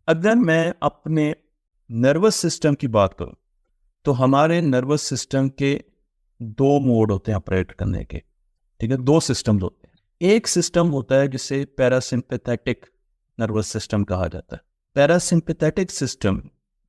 अगर मैं अपने नर्वस सिस्टम की बात करूं तो हमारे नर्वस सिस्टम के दो मोड होते हैं ऑपरेट करने के। ठीक है, दो सिस्टम होते हैं। एक सिस्टम होता है जिसे पैरासिम्पैथेटिक नर्वस सिस्टम कहा जाता है। पैरासिम्पैथेटिक सिस्टम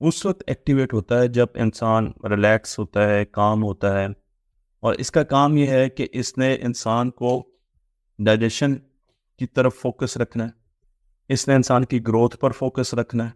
उस वक्त एक्टिवेट होता है जब इंसान रिलैक्स होता है, काम होता है, और इसका काम यह है कि इसने इंसान को डाइजेशन की तरफ फोकस रखना है, इसने इंसान की ग्रोथ पर फोकस रखना है।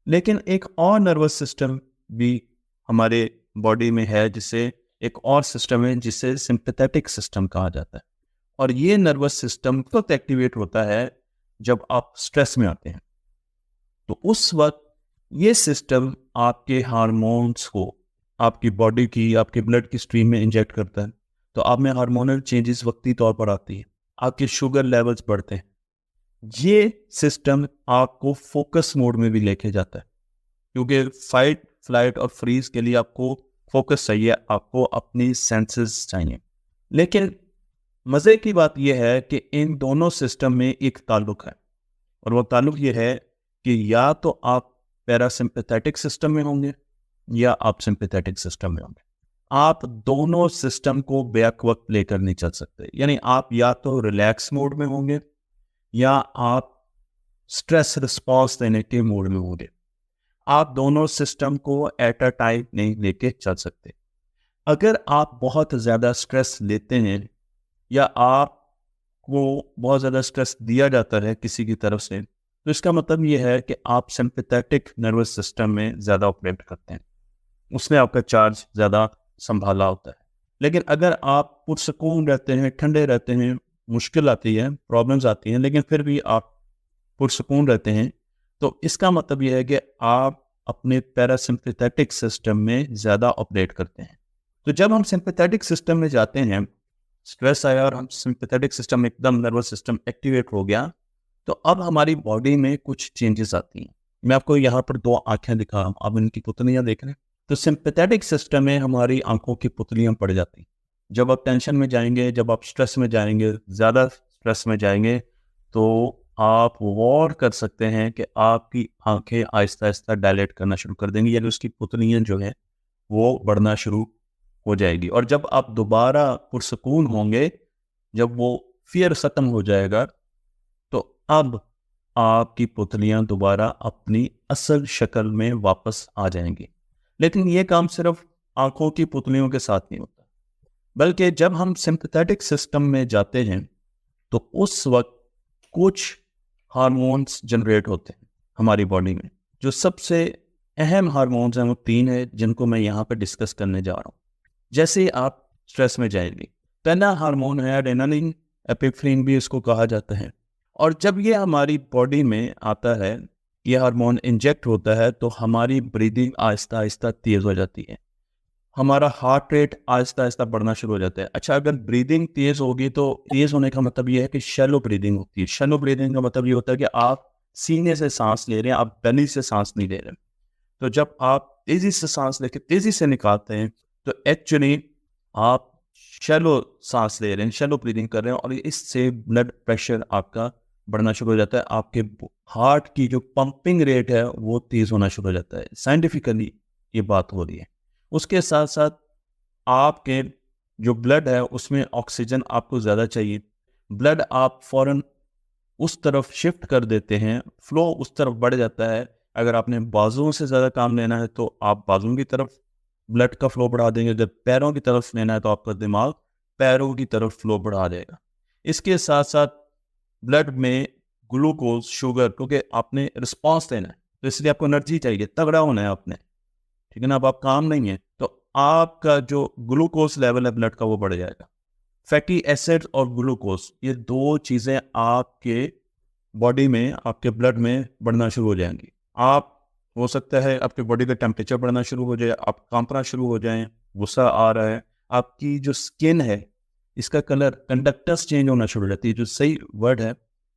लेकिन एक और नर्वस सिस्टम भी हमारे बॉडी में है, जिसे एक और सिस्टम है जिसे सिंपैथेटिक सिस्टम कहा जाता है। और ये नर्वस सिस्टम तब एक्टिवेट होता है जब आप स्ट्रेस में आते हैं। तो उस वक्त ये सिस्टम आपके हार्मोन्स को आपकी बॉडी की, आपके ब्लड की स्ट्रीम में इंजेक्ट करता है। तो आप में हार्मोनल चेंजेस वक्ती तौर पर आती है, आपके शुगर लेवल्स बढ़ते हैं। ये सिस्टम आपको फोकस मोड में भी लेके जाता है, क्योंकि फाइट, फ्लाइट और फ्रीज के लिए आपको फोकस चाहिए, आपको अपनी सेंसेस चाहिए। लेकिन मज़े की बात यह है कि इन दोनों सिस्टम में एक ताल्लुक है, और वो ताल्लुक ये है कि या तो आप पैरासिम्पैथेटिक सिस्टम में होंगे या आप सिंपैथेटिक सिस्टम में होंगे। आप दोनों सिस्टम को बैक वक्त लेकर नहीं चल सकते। यानी आप या तो रिलैक्स मोड में होंगे या आप स्ट्रेस रिस्पॉन्स देने के मोड में होंगे। आप दोनों सिस्टम को एट अ टाइम नहीं लेके चल सकते। अगर आप बहुत ज़्यादा स्ट्रेस लेते हैं या आपको बहुत ज़्यादा स्ट्रेस दिया जाता है किसी की तरफ से, तो इसका मतलब ये है कि आप सिंपैथेटिक नर्वस सिस्टम में ज़्यादा ऑपरेट करते हैं, उसने आपका चार्ज ज़्यादा संभाला होता है। लेकिन अगर आप पुरसकून रहते हैं, ठंडे रहते हैं, मुश्किल आती है, प्रॉब्लम्स आती हैं, लेकिन फिर भी आप पुरसकून रहते हैं, तो इसका मतलब यह है कि आप अपने पैरासिम्पैथेटिक सिस्टम में ज़्यादा ऑपरेट करते हैं। तो जब हम सिंपैथेटिक सिस्टम में जाते हैं, स्ट्रेस आया और हम सिंपैथेटिक सिस्टम एकदम नर्वस सिस्टम एक्टिवेट हो गया, तो अब हमारी बॉडी में कुछ चेंजेस आती हैं। मैं आपको यहाँ पर दो आँखें दिखा रहा हूँ, आप इनकी पुतलियाँ देख रहे हैं। तो सिंपैथेटिक सिस्टम में हमारी आँखों की पुतलियाँ पड़ जाती हैं। जब आप टेंशन में जाएंगे, जब आप स्ट्रेस में जाएंगे, ज़्यादा स्ट्रेस में जाएंगे, तो आप गौर कर सकते हैं कि आपकी आंखें आहिस्ता आहिस्ता डायलेट करना शुरू कर देंगी, यानी उसकी पुतलियाँ जो है वो बढ़ना शुरू हो जाएगी। और जब आप दोबारा पुरसकून होंगे, जब वो फियर ख़त्म हो जाएगा, तो अब आपकी पुतलियाँ दोबारा अपनी असल शक्ल में वापस आ जाएंगी। लेकिन ये काम सिर्फ आंखों की पुतलियों के साथ नहीं होता, बल्कि जब हम सिंपैथेटिक सिस्टम में जाते हैं तो उस वक्त कुछ हार्मोन्स जनरेट होते हैं हमारी बॉडी में। जो सबसे अहम हार्मोन्स हैं वो तीन है, जिनको मैं यहाँ पर डिस्कस करने जा रहा हूँ। जैसे आप स्ट्रेस में जाएंगे, पहला हार्मोन है एड्रेनालिन, एपिफ्रीन भी इसको कहा जाता है। और जब ये हमारी बॉडी में आता है, ये हार्मोन इंजेक्ट होता है, तो हमारी ब्रीदिंग आहिस्ता आहिस्ता तेज़ हो जाती है, हमारा हार्ट रेट आहिस्ता आहिस्ता बढ़ना शुरू हो जाता है। अच्छा, अगर ब्रीदिंग तेज़ होगी तो तेज़ होने का मतलब ये है कि शैलो ब्रीदिंग होती है। शैलो ब्रीदिंग का मतलब ये होता है कि आप सीने से सांस ले रहे हैं, आप बेली से सांस नहीं ले रहे हैं। तो जब आप तेज़ी से सांस लेके तेज़ी से निकालते हैं, तो एक्चुअली आप शैलो सांस ले रहे हैं, शैलो ब्रीदिंग कर रहे हैं, और इससे ब्लड प्रेशर आपका बढ़ना शुरू हो जाता है। आपके हार्ट की जो पंपिंग रेट है वो तेज़ होना शुरू हो जाता है। साइंटिफिकली ये बात हो रही है। उसके साथ साथ आपके जो ब्लड है उसमें ऑक्सीजन आपको ज़्यादा चाहिए। ब्लड आप फ़ौरन उस तरफ शिफ्ट कर देते हैं, फ्लो उस तरफ बढ़ जाता है। अगर आपने बाजुओं से ज़्यादा काम लेना है तो आप बाजुओं की तरफ ब्लड का फ्लो बढ़ा देंगे। जब पैरों की तरफ लेना है तो आपका दिमाग पैरों की तरफ फ्लो बढ़ा देगा। इसके साथ साथ ब्लड में ग्लूकोज, शुगर, क्योंकि आपने रिस्पॉन्स देना है तो इसलिए आपको एनर्जी चाहिए, तगड़ा होना है आपने, ठीक है ना। अब आप काम नहीं है तो आपका जो ग्लूकोज लेवल है ब्लड का वो बढ़ जाएगा। फैटी एसिड और ग्लूकोज, ये दो चीज़ें आपके बॉडी में, आपके ब्लड में बढ़ना शुरू हो जाएंगी। आप, हो सकता है आपके बॉडी का टेम्परेचर बढ़ना शुरू हो जाए, आप कांपना शुरू हो जाएं, गुस्सा आ रहा है, आपकी जो स्किन है इसका कलर, कंडक्टेंस चेंज होना शुरू हो जाती है। जो सही वर्ड है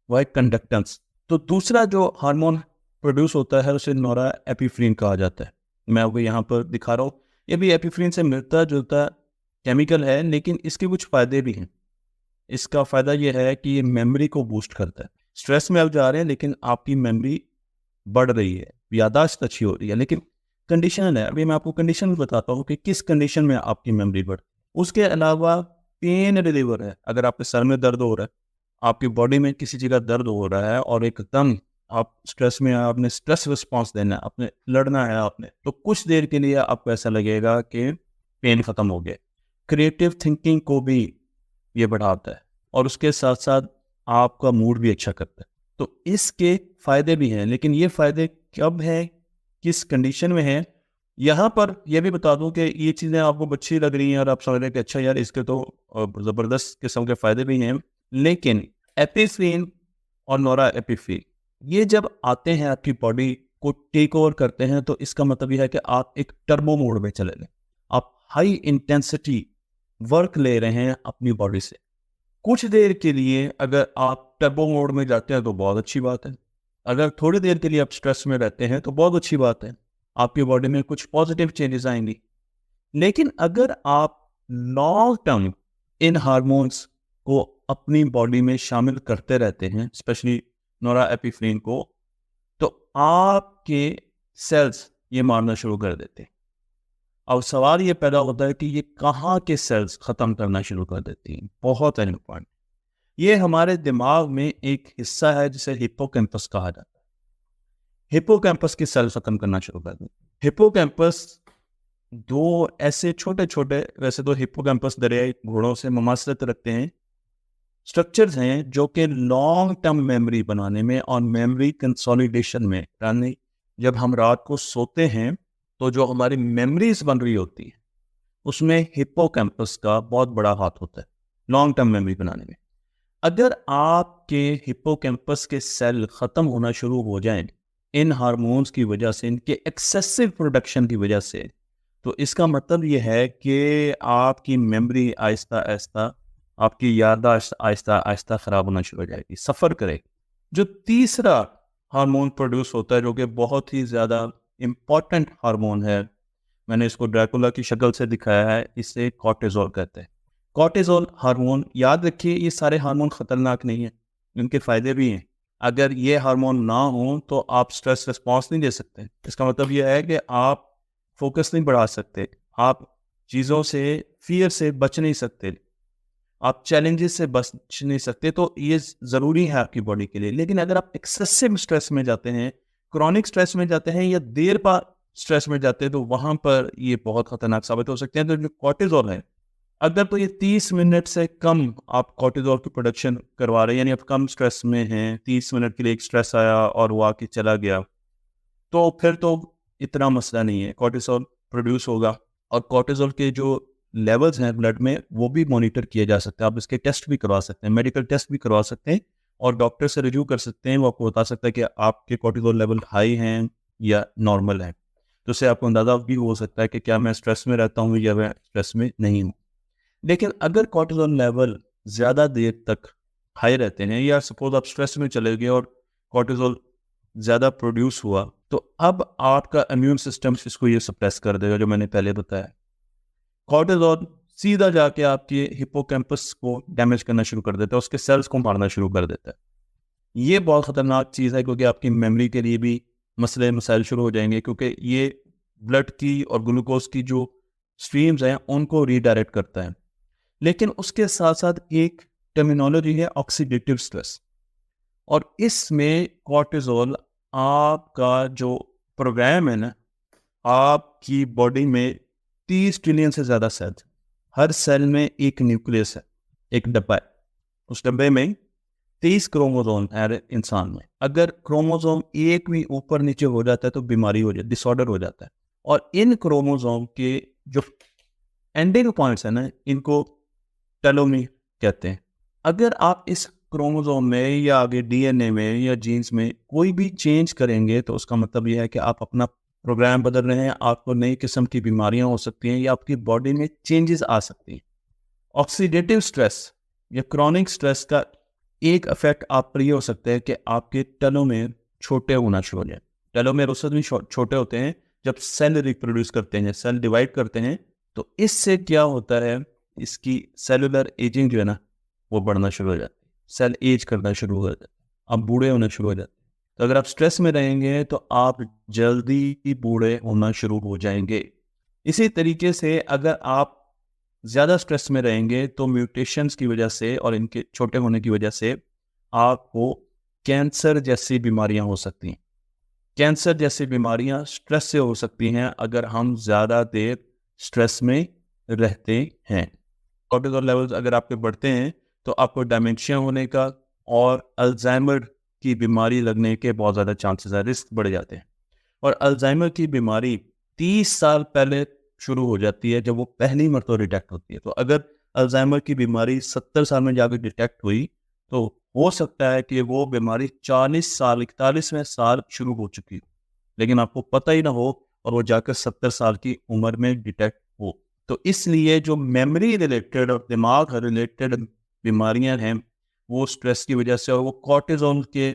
वह है कंडक्टेंस। तो दूसरा जो हार्मोन प्रोड्यूस होता है उसे नोरा एपिफ्रीन कहा जाता है। मैं आपको यहाँ पर दिखा रहा हूँ, ये भी एपिफ्रीन से मिलता जुलता केमिकल है, लेकिन इसके कुछ फ़ायदे भी हैं। इसका फ़ायदा ये है कि ये मेमोरी को बूस्ट करता है। स्ट्रेस में आप जा रहे हैं लेकिन आपकी मेमोरी बढ़ रही है, याददाश्त अच्छी हो रही है, लेकिन कंडीशन है, अभी मैं आपको कंडीशन बताता हूँ कि किस कंडीशन में आपकी मेमोरी बढ़। उसके अलावा पेन रिलीवर है, अगर आपके सर में दर्द हो रहा है, आपकी बॉडी में किसी जगह दर्द हो रहा है और एकदम आप स्ट्रेस में हैं, आपने स्ट्रेस रिस्पॉन्स देना है, आपने लड़ना है आपने, तो कुछ देर के लिए आपको ऐसा लगेगा कि पेन खत्म हो गया। क्रिएटिव थिंकिंग को भी ये बढ़ाता है और उसके साथ साथ आपका मूड भी अच्छा करता है। तो इसके फायदे भी हैं, लेकिन ये फायदे कब हैं, किस कंडीशन में हैं, यहाँ पर यह भी बता दूं कि ये चीज़ें आपको अच्छी लग रही हैं और आप समझ रहे हैं कि अच्छा यार इसके तो ज़बरदस्त किस्म के फायदे भी हैं, लेकिन एपिफ्रीन और नोरा एपिफ्रीन ये जब आते हैं आपकी बॉडी को टेक ओवर करते हैं, तो इसका मतलब यह है कि आप एक टर्बो मोड में चले गए, आप हाई इंटेंसिटी वर्क ले रहे हैं अपनी बॉडी से। कुछ देर के लिए अगर आप टर्बो मोड में जाते हैं तो बहुत अच्छी बात है, अगर थोड़ी देर के लिए आप स्ट्रेस में रहते हैं तो बहुत अच्छी बात है, आपकी बॉडी में कुछ पॉजिटिव चेंजेस आएंगी। लेकिन अगर आप लॉन्ग टर्म इन हार्मोन्स को अपनी बॉडी में शामिल करते रहते हैं, स्पेशली नोरा एपिफ्रीन को, तो आपके सेल्स ये मारना शुरू कर देते हैं। अब सवाल ये पैदा होता है कि ये कहाँ के सेल्स खत्म करना शुरू कर देती हैं। बहुत इंपॉर्टेंट, ये हमारे दिमाग में एक हिस्सा है जिसे हिप्पोकैम्पस कहा जाता है। हिप्पोकैम्पस की सेल खत्म करना शुरू कर देती है। हिप्पोकैम्पस दो ऐसे छोटे छोटे, वैसे तो हिप्पोकैम्पस दरियाई घोड़ों से ममासलत रखते हैं, स्ट्रक्चर्स हैं जो कि लॉन्ग टर्म मेमोरी बनाने में और मेमोरी कंसोलिडेशन में, यानी जब हम रात को सोते हैं तो जो हमारी मेमोरीज बन रही होती है उसमें हिप्पोकैम्पस का बहुत बड़ा हाथ होता है लॉन्ग टर्म मेमोरी बनाने में। अगर आपके हिप्पोकैम्पस के सेल खत्म होना शुरू हो जाएं इन हार्मोन्स की वजह से, इनके एक्सेसिव प्रोडक्शन की वजह से, तो इसका मतलब ये है कि आपकी मेमोरी आहिस्ता आहिस्ता, आपकी याददाश्त आहिस्ता आहिस्ता खराब होना शुरू हो जाएगी, सफ़र करेगी। जो तीसरा हार्मोन प्रोड्यूस होता है जो कि बहुत ही ज़्यादा इम्पॉर्टेंट हार्मोन है, मैंने इसको ड्रैकुला की शक्ल से दिखाया है, इसे कॉर्टिसोल कहते हैं। कॉर्टिसोल हार्मोन, याद रखिए ये सारे हार्मोन खतरनाक नहीं है, इनके फायदे भी हैं। अगर ये हार्मोन ना हो तो आप स्ट्रेस रिस्पॉन्स नहीं दे सकते। इसका मतलब यह है कि आप फोकस नहीं बढ़ा सकते, आप चीज़ों से, फियर से बच नहीं सकते, आप चैलेंजेस से बच नहीं सकते। तो ये ज़रूरी है आपकी बॉडी के लिए। लेकिन अगर आप एक्सेसिव स्ट्रेस में जाते हैं, क्रॉनिक स्ट्रेस में जाते हैं या देर बाद स्ट्रेस में जाते हैं, तो वहाँ पर ये बहुत खतरनाक साबित हो सकते हैं। तो जो कॉर्टिसोल है, अगर तो ये 30 मिनट से कम आप कॉर्टिसोल की प्रोडक्शन करवा रहे हैं, यानी आप कम स्ट्रेस में हैं, 30 मिनट के लिए एक स्ट्रेस आया और वो आके चला गया, तो फिर तो इतना मसला नहीं है, कॉर्टिसोल प्रोड्यूस होगा। और कॉर्टिसोल के जो लेवल्स हैं ब्लड में वो भी मॉनिटर किए जा सकते हैं, आप इसके टेस्ट भी करवा सकते हैं, मेडिकल टेस्ट भी करवा सकते हैं और डॉक्टर से रिव्यू कर सकते हैं। वो आपको बता सकता है कि आपके कॉर्टिसोल लेवल हाई हैं या नॉर्मल है, तो उससे आपको अंदाज़ा भी हो सकता है कि क्या मैं स्ट्रेस में रहता हूँ या मैं स्ट्रेस में नहीं हूँ। लेकिन अगर कॉर्टिसोल लेवल ज़्यादा देर तक हाई रहते हैं, या सपोज आप स्ट्रेस में चले गए और कॉर्टिसोल ज़्यादा प्रोड्यूस हुआ, तो अब आपका इम्यून सिस्टम इसको ये सप्रेस कर देगा जो मैंने पहले बताया। कॉर्टिसोल सीधा जाके आपके हिप्पोकैम्पस को डैमेज करना शुरू कर देता है, उसके सेल्स को मारना शुरू कर देता है। ये बहुत ख़तरनाक चीज़ है क्योंकि आपकी मेमोरी के लिए भी मसले मसाइल शुरू हो जाएंगे, क्योंकि ये ब्लड की और ग्लूकोज की जो स्ट्रीम्स हैं उनको रीडायरेक्ट करता है। लेकिन उसके साथ साथ एक टर्मिनोलॉजी है ऑक्सीडेटिव स्ट्रेस, और इसमें कॉर्टिसोल आपका जो प्रोग्राम है ना, आपकी बॉडी में 30 ट्रिलियन से ज़्यादा सेल, हर सेल में एक न्यूक्लियस है, एक डब्बा है, उस डब्बे में 30 क्रोमोसोम है इंसान में। अगर क्रोमोसोम एक भी ऊपर नीचे हो जाता है तो बीमारी हो जाती है, डिसऑर्डर हो जाता है। और इन क्रोमोसोम के जो एंडिंग पॉइंट्स हैं ना, इनको टेलोमीर कहते हैं। अगर आप इस क्रोमोसोम में या आगे डीएनए में या जीन्स में कोई भी चेंज करेंगे तो उसका मतलब यह है कि आप अपना प्रोग्राम बदल रहे हैं, आपको नई किस्म की बीमारियां हो सकती हैं या आपकी बॉडी में चेंजेस आ सकती हैं। ऑक्सीडेटिव स्ट्रेस या क्रॉनिक स्ट्रेस का एक इफेक्ट आप पर यह हो सकता है कि आपके टेलोमेर छोटे होना शुरू हो जाए। टेलोमेर उस वक्त भी छोटे होते हैं जब सेल रिप्रोड्यूस करते हैं, सेल डिवाइड करते हैं, तो इससे क्या होता है, इसकी सेलुलर एजिंग जो है ना वो बढ़ना शुरू हो जाती है, सेल एज करना शुरू हो जाता है, अब बूढ़े होना शुरू हो जाते हैं। तो अगर आप स्ट्रेस में रहेंगे तो आप जल्दी ही बूढ़े होना शुरू हो जाएंगे। इसी तरीके से अगर आप ज़्यादा स्ट्रेस में रहेंगे तो म्यूटेशंस की वजह से और इनके छोटे होने की वजह से आपको कैंसर जैसी बीमारियां हो सकती हैं। कैंसर जैसी बीमारियां स्ट्रेस से हो सकती हैं अगर हम ज़्यादा देर स्ट्रेस में रहते हैं। कोर्टिसोल लेवल्स अगर आपके बढ़ते हैं तो आपको डायमेंशिया होने का और अल्जाइमर की बीमारी लगने के बहुत ज़्यादा चांसेस है, रिस्क बढ़ जाते हैं। और अल्जाइमर की बीमारी 30 साल पहले शुरू हो जाती है जब वो पहली मरतबा डिटेक्ट होती है। तो अगर अल्जाइमर की बीमारी 70 साल में जाकर डिटेक्ट हुई तो हो सकता है कि वो बीमारी 40 साल 41वें साल शुरू हो चुकी हो, लेकिन आपको पता ही ना हो और वो जाकर 70 साल की उम्र में डिटेक्ट हो। तो इसलिए जो मेमोरी रिलेटेड और दिमाग रिलेटेड बीमारियां हैं वो स्ट्रेस की वजह से और वो कॉर्टिसोल के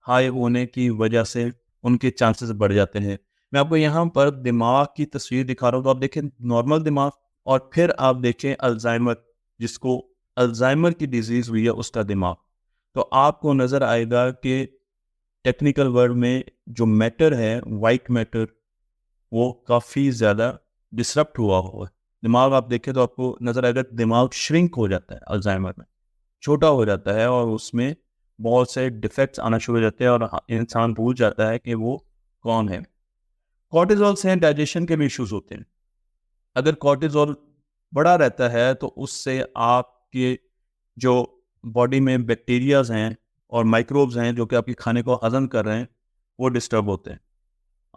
हाई होने की वजह से उनके चांसेस बढ़ जाते हैं। मैं आपको यहाँ पर दिमाग की तस्वीर दिखा रहा हूँ, तो आप देखें नॉर्मल दिमाग और फिर आप देखें अल्जाइमर, जिसको अल्जाइमर की डिजीज़ हुई है उसका दिमाग। तो आपको नज़र आएगा कि टेक्निकल वर्ड में जो मैटर है, वाइट मैटर, वो काफ़ी ज़्यादा डिसरप्ट हुआ है। दिमाग आप देखें तो आपको नज़र आएगा दिमाग श्रिंक हो जाता है अल्जाइमर में, छोटा हो जाता है और उसमें बहुत से डिफेक्ट्स आना शुरू हो जाते हैं और इंसान भूल जाता है कि वो कौन है। कॉर्टिसोल से डाइजेशन के भी इश्यूज होते हैं। अगर कॉर्टिसोल बड़ा रहता है तो उससे आपके जो बॉडी में बैक्टीरियाज हैं और माइक्रोब्स हैं जो कि आपके खाने को हजम कर रहे हैं वो डिस्टर्ब होते हैं।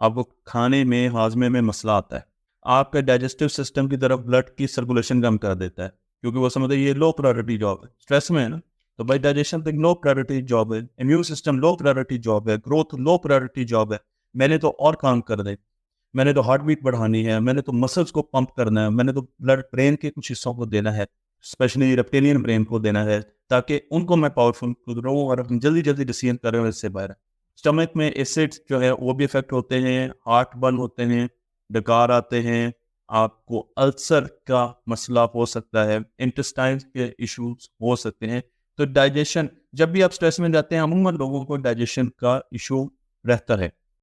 आपको खाने में हाजमे में मसला आता है। आपके डाइजेस्टिव सिस्टम की तरफ ब्लड की सर्कुलेशन कम कर देता है क्योंकि वो समझते हैं ये लो प्रायोरिटी जॉब है, स्ट्रेस में है ना, तो भाई डाइजेशन तो लो प्रायोरिटी जॉब है, immune system low priority job है, ग्रोथ लो प्रायोरिटी जॉब है। मैंने तो और काम कर दे, मैंने तो हार्ट बीट बढ़ानी है, मैंने तो मसल्स को पंप करना है, मैंने तो ब्लड ब्रेन के कुछ हिस्सों को देना है, स्पेशली रेप्टिलियन ब्रेन को देना है ताकि उनको मैं पावरफुल रहूँ और जल्दी जल्दी डिसीजन करें इससे बाहर। स्टमक में एसिड्स जो है वो भी इफेक्ट होते हैं, हार्ट बर्न होते हैं, डकार आते हैं, आपको अल्सर का मसला हो सकता है, इंटेस्टाइन के इश्यूज हो सकते हैं। तो डाइजेशन, जब भी आप स्ट्रेस में जाते हैं अमूमन लोगों को डाइजेशन का इशू रहता है।